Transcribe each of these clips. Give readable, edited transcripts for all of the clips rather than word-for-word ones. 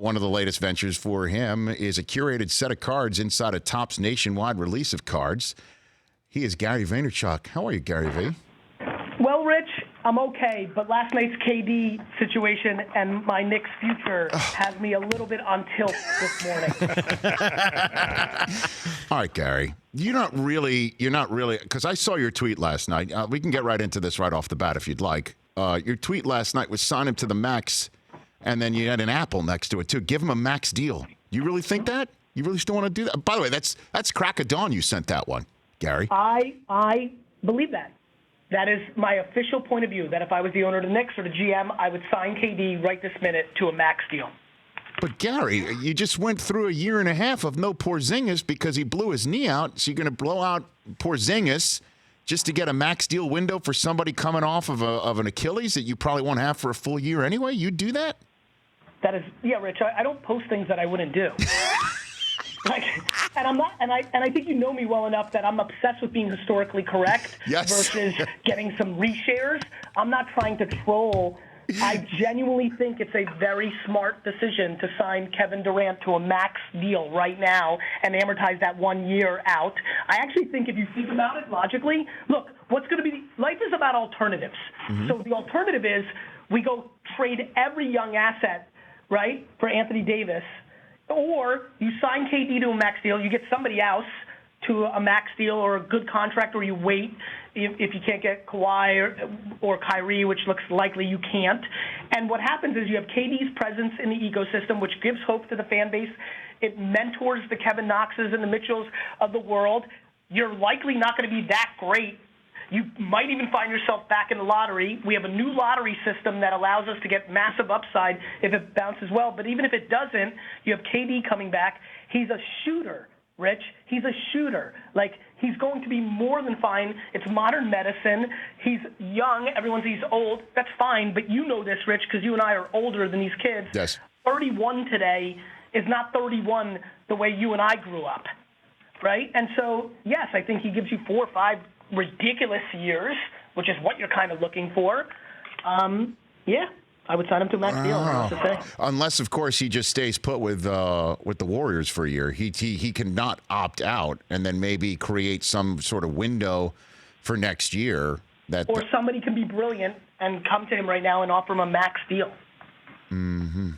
One of the latest ventures for him is a curated set of cards inside a Topps nationwide release of cards. He is Gary Vaynerchuk. How are you, Gary V? Well, Rich, I'm okay, but last night's KD situation and my Knicks future has me a little bit on tilt this morning. All right, Gary. You're not really, because I saw your tweet last night. We can get right into this right off the bat if you'd like. Your tweet last night was sign him to the max, and then you had an apple next to it, too. Give him a max deal. You really think that? You really still want to do that? By the way, that's crack of dawn you sent that one, Gary. I believe that. That is my official point of view, that if I was the owner of the Knicks or the GM, I would sign KD right this minute to a max deal. But, Gary, you just went through a year and a half of no Porzingis because he blew his knee out. So you're going to blow out Porzingis just to get a max deal window for somebody coming off of an Achilles that you probably won't have for a full year anyway? You'd do that? That is, yeah, Rich, I don't post things that I wouldn't do. And I'm not, and I think you know me well enough that I'm obsessed with being historically correct versus getting some reshares. I'm not trying to troll. I genuinely think it's a very smart decision to sign Kevin Durant to a max deal right now and amortize that 1 year out. I actually think if you think about it logically, look, what's going to be life is about alternatives. Mm-hmm. So the alternative is we go trade every young asset, right, for Anthony Davis. Or you sign KD to a max deal, you get somebody else to a max deal or a good contract, or you wait if you can't get Kawhi or Kyrie, which looks likely you can't. And what happens is you have KD's presence in the ecosystem, which gives hope to the fan base. It mentors the Kevin Knoxes and the Mitchells of the world. You're likely not going to be that great. You might even find yourself back in the lottery. We have a new lottery system that allows us to get massive upside if it bounces well. But even if it doesn't, you have KD coming back. He's a shooter, Rich. He's a shooter. Like, he's going to be more than fine. It's modern medicine. He's young. Everyone says he's old. That's fine. But you know this, Rich, because you and I are older than these kids. Yes. 31 today is not 31 the way you and I grew up, right? And so, yes, I think he gives you 4 or 5 ridiculous years, which is what you're kind of looking for. Yeah, I would sign him to a max deal. Unless, of course, he just stays put with the Warriors for a year. He cannot opt out and then maybe create some sort of window for next year. Or somebody can be brilliant and come to him right now and offer him a max deal. Mm-hmm.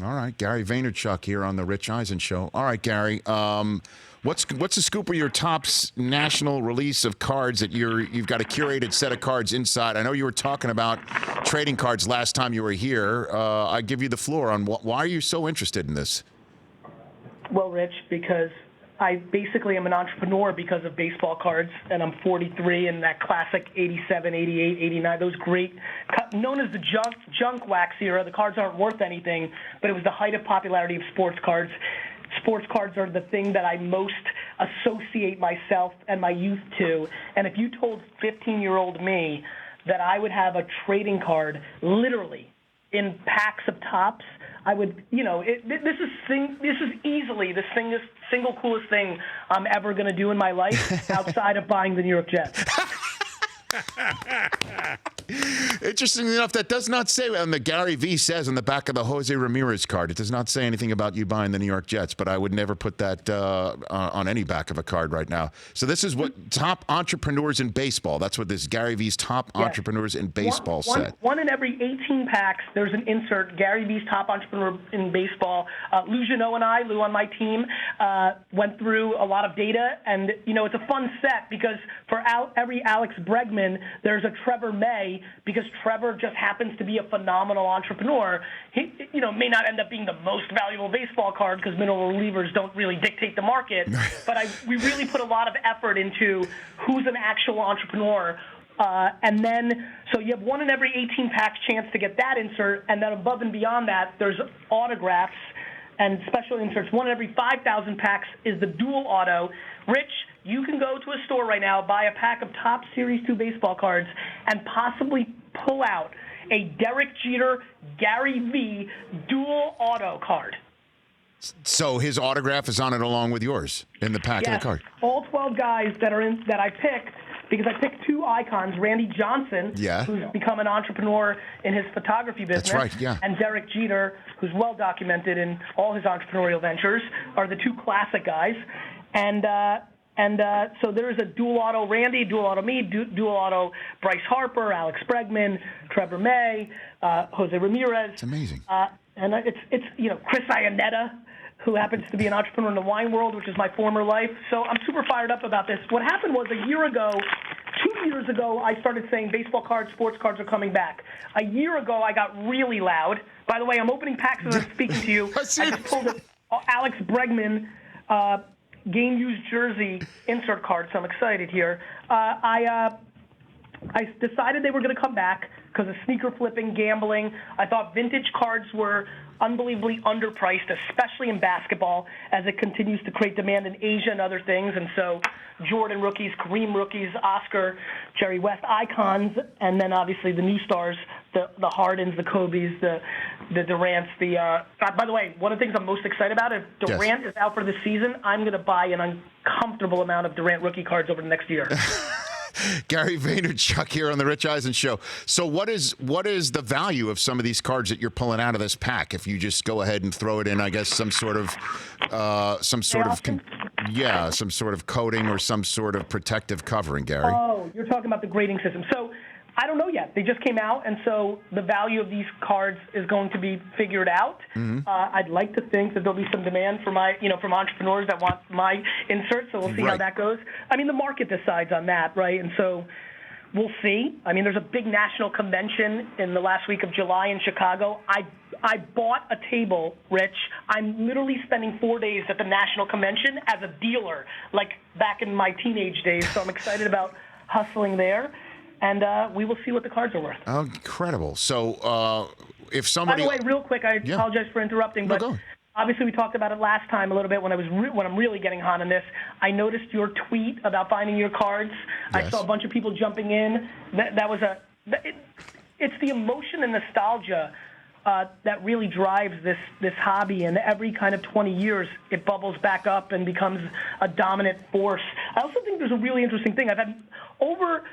All right, Gary Vaynerchuk here on the Rich Eisen Show. All right, Gary. What's the scoop of your Topps national release of cards that you've got a curated set of cards inside? I know you were talking about trading cards last time you were here. I give you the floor on why are you so interested in this? Well, Rich, because I basically am an entrepreneur because of baseball cards, and I'm 43, and that classic 87, 88, 89, those great, known as the junk wax era. The cards aren't worth anything, but it was the height of popularity of sports cards. Sports cards are the thing that I most associate myself and my youth to. And if you told 15-year-old me that I would have a trading card literally in packs of Topps, I would, this is easily the single coolest thing I'm ever going to do in my life outside of buying the New York Jets. Interestingly enough, that does not say, and the Gary V says on the back of the Jose Ramirez card, it does not say anything about you buying the New York Jets, but I would never put that on any back of a card right now. So this is what top entrepreneurs in baseball, that's what this Gary V's top entrepreneurs in baseball said. One in every 18 packs, there's an insert, Gary V's top entrepreneur in baseball. Lou Janot and I, Lou on my team, went through a lot of data, and, it's a fun set because for every Alex Bregman, there's a Trevor May, because Trevor just happens to be a phenomenal entrepreneur. He, may not end up being the most valuable baseball card because middle relievers don't really dictate the market. But we really put a lot of effort into who's an actual entrepreneur. And then, so you have one in every 18 packs chance to get that insert. And then above and beyond that, there's autographs and special inserts. One in every 5,000 packs is the dual auto. Rich, you can go to a store right now, buy a pack of Topps Series 2 baseball cards, and possibly pull out a Derek Jeter, Gary V dual auto card. So his autograph is on it along with yours in the pack of the card. All 12 guys that I picked because I picked two icons, Randy Johnson, who's become an entrepreneur in his photography business, That's right, yeah. and Derek Jeter, who's well documented in all his entrepreneurial ventures, are the two classic guys. And so there is a dual auto Randy, dual auto me, dual auto Bryce Harper, Alex Bregman, Trevor May, Jose Ramirez. It's amazing. And it's Chris Iannetta, who happens to be an entrepreneur in the wine world, which is my former life. So I'm super fired up about this. What happened was 2 years ago, I started saying baseball cards, sports cards are coming back. A year ago, I got really loud. By the way, I'm opening packs as I'm speaking to you. I just pulled an Alex Bregman game-used jersey insert card, so I'm excited here. I decided they were going to come back because of sneaker flipping, gambling. I thought vintage cards were unbelievably underpriced, especially in basketball, as it continues to create demand in Asia and other things. And so Jordan rookies, Kareem rookies, Oscar, Jerry West icons, and then obviously the new stars, the Hardens, the Kobes, the Durants. By the way, one of the things I'm most excited about, if Durant is out for the season, I'm going to buy an uncomfortable amount of Durant rookie cards over the next year. Gary Vaynerchuk here on the Rich Eisen Show. So what is the value of some of these cards that you're pulling out of this pack? If you just go ahead and throw it in, I guess some sort of coating or some sort of protective covering, Gary. Oh, you're talking about the grading system. So I don't know yet. They just came out, and so the value of these cards is going to be figured out. Mm-hmm. I'd like to think that there'll be some demand from from entrepreneurs that want my inserts. So we'll see how that goes. I mean, the market decides on that, right? And so we'll see. I mean, there's a big national convention in the last week of July in Chicago. I bought a table, Rich. I'm literally spending 4 days at the national convention as a dealer, like back in my teenage days. So I'm excited about hustling there. And we will see what the cards are worth. Oh, incredible. So if somebody... By the way, real quick, I apologize for interrupting, but obviously we talked about it last time a little bit when I'm really getting hot on this. I noticed your tweet about finding your cards. Yes. I saw a bunch of people jumping in. It's the emotion and nostalgia that really drives this hobby, and every kind of 20 years it bubbles back up and becomes a dominant force. I also think there's a really interesting thing. I've had over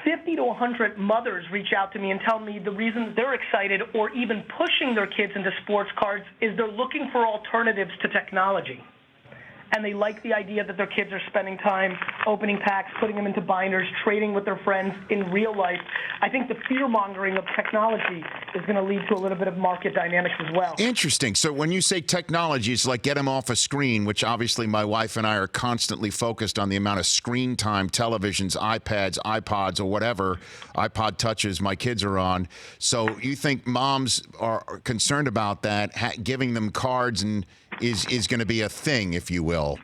50 to 100 mothers reach out to me and tell me the reasons they're excited or even pushing their kids into sports cards is they're looking for alternatives to technology. And they like the idea that their kids are spending time opening packs, putting them into binders, trading with their friends in real life. I think the fear-mongering of technology is going to lead to a little bit of market dynamics as well. Interesting. So when you say technology, it's like get them off a screen, which obviously my wife and I are constantly focused on the amount of screen time, televisions, iPads, iPods, or whatever, iPod touches my kids are on. So you think moms are concerned about that, giving them cards and is going to be a thing, if you will,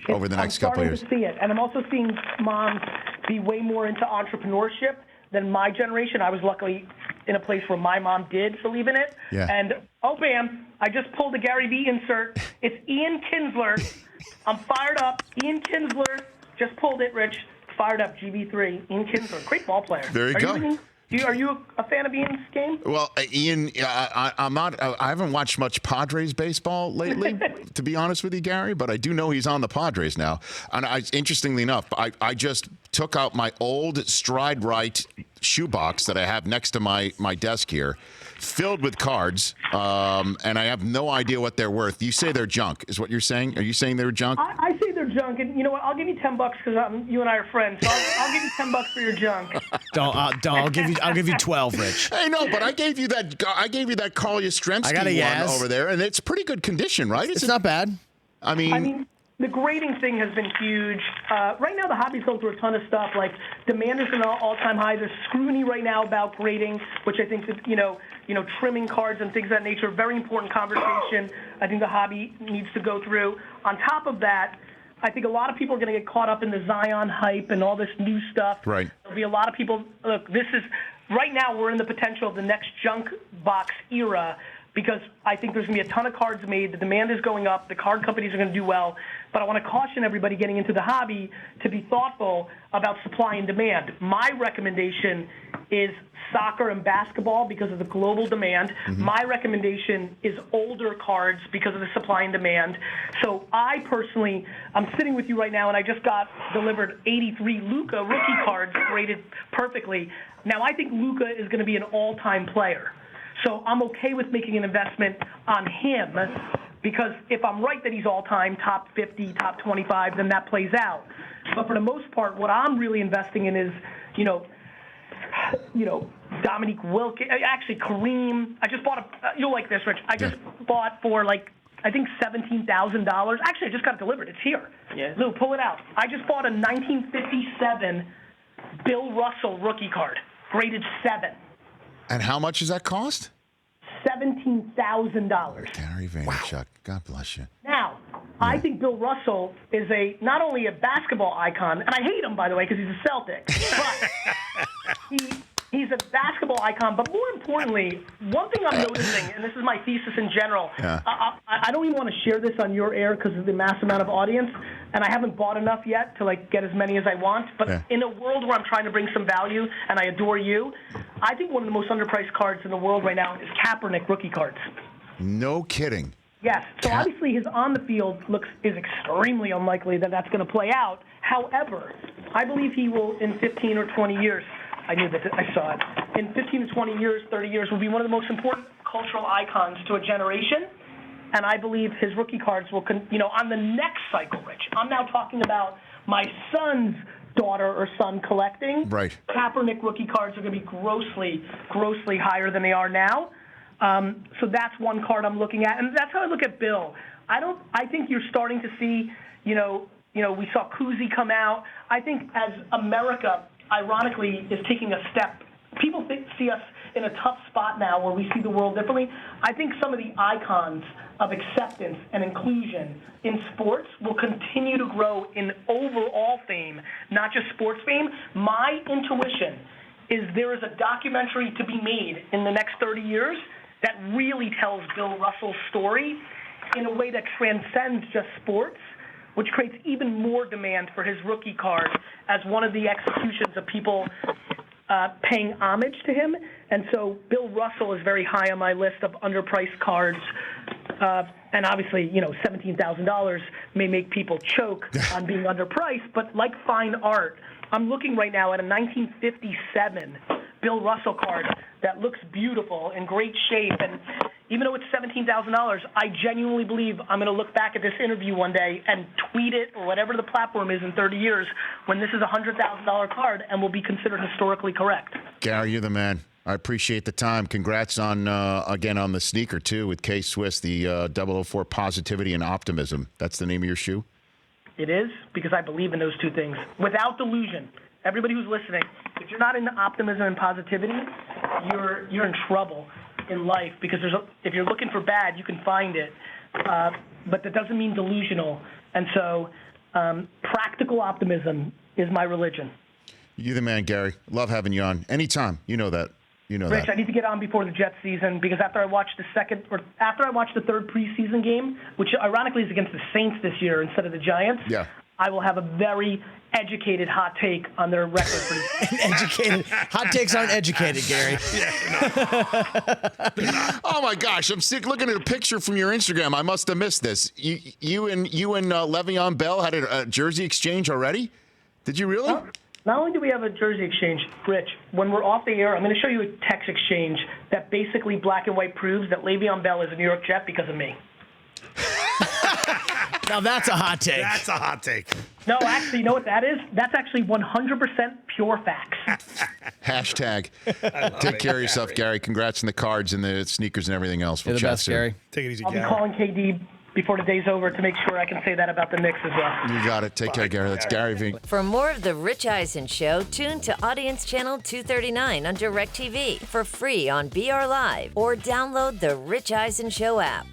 over the next couple of years. I'm starting to see it. And I'm also seeing moms be way more into entrepreneurship than my generation. I was luckily in a place where my mom did believe in it. Yeah. And, bam, I just pulled a Gary Vee insert. It's Ian Kinsler. I'm fired up. Ian Kinsler just pulled it, Rich. Fired up, GB3. Ian Kinsler, great ball player. There you go. Are you a fan of Ian's game? Well, Ian, I'm not. I haven't watched much Padres baseball lately, to be honest with you, Gary. But I do know he's on the Padres now. And interestingly enough, I just took out my old Stride Right shoebox that I have next to my desk here, filled with cards, and I have no idea what they're worth. You say they're junk, is what you're saying? Are you saying they're junk? I say they're junk, and you know what? I'll give you $10 because you and I are friends. So I'll give you $10 for your junk. I'll give you 12, Rich. Hey, no, but I gave you that. I gave you that Carl Yastrzemski one over there, and it's pretty good condition, right? It's not bad. I mean, the grading thing has been huge. Right now, the hobby's going through a ton of stuff. Like demand is at an all-time high. There's scrutiny right now about grading, which I think that trimming cards and things of that nature. Very important conversation. I think the hobby needs to go through. On top of that, I think a lot of people are going to get caught up in the Zion hype and all this new stuff. Right. There'll be a lot of people. Look, right now we're in the potential of the next junk box era, because I think there's going to be a ton of cards made. The demand is going up. The card companies are going to do well. But I want to caution everybody getting into the hobby to be thoughtful about supply and demand. My recommendation is soccer and basketball because of the global demand. My recommendation is older cards because of the supply and demand. So I personally, I'm sitting with you right now, and I just got delivered 83 Luka rookie cards graded perfectly. Now, I think Luka is going to be an all-time player. So I'm okay with making an investment on him because if I'm right that he's all-time, top 50, top 25, then that plays out. But for the most part, what I'm really investing in is, Dominique Wilkins, actually Kareem. I just bought you'll like this, Rich. I just bought for I think $17,000. Actually, I just got it delivered. It's here. Yeah. Lou, pull it out. I just bought a 1957 Bill Russell rookie card, graded 7. And how much does that cost? $17,000. Gary Vaynerchuk. Wow. God bless you. Now, I think Bill Russell is not only a basketball icon, and I hate him, by the way, because he's a Celtic, but he's a basketball icon. But more importantly, one thing I'm noticing, and this is my thesis in general, I don't even want to share this on your air because of the mass amount of audience, and I haven't bought enough yet to get as many as I want. But in a world where I'm trying to bring some value, and I adore you, I think one of the most underpriced cards in the world right now is Kaepernick rookie cards. No kidding. Yes. So obviously his on the field is extremely unlikely that that's going to play out. However, I believe he will in 15 or 20 years. I knew that. I saw it. In 15 to 20 years, 30 years, will be one of the most important cultural icons to a generation. And I believe his rookie cards will, on the next cycle, Rich. I'm now talking about my son's daughter or son collecting. Right. Kaepernick rookie cards are going to be grossly, grossly higher than they are now. So that's one card I'm looking at, and that's how I look at Bill. I think you're starting to see, we saw Kuzi come out. I think as America, ironically, is taking a step, people see us in a tough spot now where we see the world differently. I think some of the icons of acceptance and inclusion in sports will continue to grow in overall fame, not just sports fame. My intuition is there is a documentary to be made in the next 30 years that really tells Bill Russell's story in a way that transcends just sports, which creates even more demand for his rookie card as one of the executions of people paying homage to him. And so Bill Russell is very high on my list of underpriced cards. And obviously, $17,000 may make people choke on being underpriced, but like fine art, I'm looking right now at a 1957 Bill Russell card that looks beautiful, in great shape, and even though it's $17,000, I genuinely believe I'm going to look back at this interview one day and tweet it or whatever the platform is in 30 years when this is a $100,000 card and will be considered historically correct. Gary, you're the man. I appreciate the time. Congrats on, again, on the sneaker, too, with K-Swiss, the 004 Positivity and Optimism. That's the name of your shoe? It is, because I believe in those two things. Without delusion. Everybody who's listening, if you're not into optimism and positivity, you're in trouble in life because if you're looking for bad, you can find it. But that doesn't mean delusional. And so practical optimism is my religion. You're the man, Gary. Love having you on. Anytime. You know that. Rich, I need to get on before the Jets season because after I watch the third preseason game, which ironically is against the Saints this year instead of the Giants, I will have a very educated hot take on their record. Educated. Hot takes aren't educated, Gary. Oh my gosh, I'm sick looking at a picture from your Instagram. I must have missed this. You and Le'Veon Bell had a jersey exchange already? Did you really? Not only do we have a jersey exchange, Rich, when we're off the air, I'm going to show you a text exchange that basically black and white proves that Le'Veon Bell is a New York Jet because of me. Now that's a hot take. That's a hot take. No, actually, you know what that is? That's actually 100% pure facts. Hashtag. Take care of yourself, Gary. Congrats on the cards and the sneakers and everything else. You're the best, Gary. Take it easy, I'll Gary. be calling KD before the day's over to make sure I can say that about the Knicks as well. You got it. Take care, Gary. That's Gary V. For more of The Rich Eisen Show, tune to Audience Channel 239 on DirecTV for free on BR Live or download the Rich Eisen Show app.